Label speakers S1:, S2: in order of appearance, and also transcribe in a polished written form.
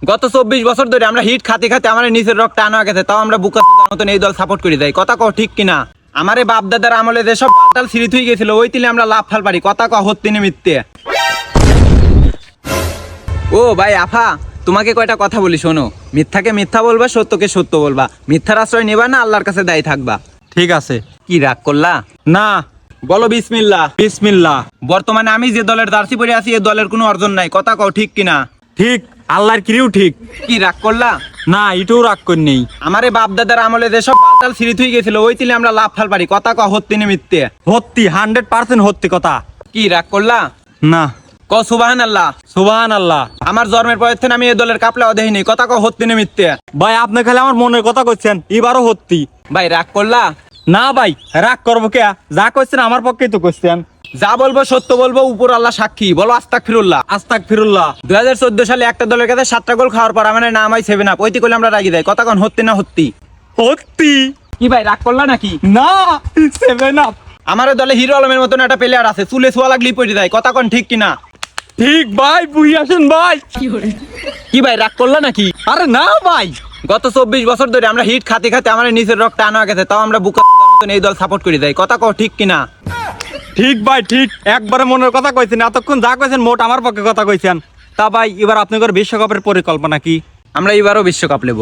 S1: গত 24 বছর ধরে আমরা হিট খাতে খাতে আমার নিচের রক্ত টানা গেছে, তাও আমরা বুকা মতন এই দল সাপোর্ট করে যাই। কথা কও ঠিক কিনা? আমারে বাপ দাদার আমলে যেসব বাটাল সিরিজ হয়ে গেছিল ওই তিলে আমরা লাভ ফাল পারি। কথা কও হত্তিনে মিথ্যে। ও ভাই আফা, তোমাকে কয়টা কথা বলি শোনো। মিথ্যাকে মিথ্যা বলবা, সত্যকে সত্য বলবা। মিথ্যার আশ্রয় নেবা না, আল্লাহর কাছে দায়ী থাকবা।
S2: ঠিক আছে।
S1: কি রাগ করলা?
S2: না।
S1: বলো বিসমিল্লাহ।
S2: বিসমিল্লাহ।
S1: বর্তমানে আমি যে দলের জার্সি পরে আছি এই দলের কোনো অর্জন নাই। কথা কও ঠিক কিনা?
S2: ঠিক। আল্লাহর কিরিও ঠিক।
S1: কি রাগ করলা?
S2: না, এটাও রাগ করি নেই।
S1: আমারে বাপ দাদার আমলে যেসব বাটাল সিরিজ হয়ে গেছিল ওই তিলে আমরা লাভ ফাল পারি। কথা কও হত্তিনে মিথ্যে।
S2: হত্তি 100% হত্তি কথা।
S1: কি রাগ করলা?
S2: না।
S1: ক সুবহানাল্লাহ।
S2: সুবহানাল্লাহ।
S1: আমার জন্মের পরের থেকে আমি এই দলের কাপলাও দেখিনি। কথা কও হত্তিনে মিথ্যে।
S2: ভাই আপনি খালি আমার মনের কথা কইছেন, এবারও হত্তি।
S1: ভাই রাগ করলা?
S2: না ভাই, রাগ করবো কে? যা কইছেন আমার পক্ষেই তো কইছেন।
S1: যা বলবো সত্য বলবো, উপর আল্লাহ সাক্ষী। বলো আস্তাগফিরুল্লাহ।
S2: আস্তাগফিরুল্লাহ।
S1: 2014 সালে একটা দলের কাছে 7টা গোল খাওয়ার পর আমার নাম হয় 7 আপ। ওইটি করলে আমরা রাগি যাই। কথা কন হত্তি না হত্তি?
S2: হত্তি।
S1: কি ভাই রাগ করলা নাকি?
S2: না, 7 আপ।
S1: আমার দলে হিরো আলমের মতন একটা প্লেয়ার আছে, চুলে ছোয়া লাগলেই পড়ে যায়। কথা কন ঠিক কিনা?
S2: ঠিক ভাই, বুঝি আসেন ভাই।
S1: কি ভাই রাগ করলা নাকি?
S2: আরে না ভাই।
S1: গত 24 বছর ধরে আমরা হিট খাতে খাতে আমার নিচের রক্ত টানা গেছে, তাও আমরা বুকা মতন এই দল সাপোর্ট করে যাই। কথা কও ঠিক কিনা?
S2: ঠিক ভাই ঠিক, একবারে মনের কথা কইছেন। এতক্ষণ যা কইছেন মোট আমার পক্ষে কথা কইছেন। তা ভাই এবার আপনাদের বিশ্বকাপের পরিকল্পনা কি?
S1: আমরা এবারও বিশ্বকাপ নেব।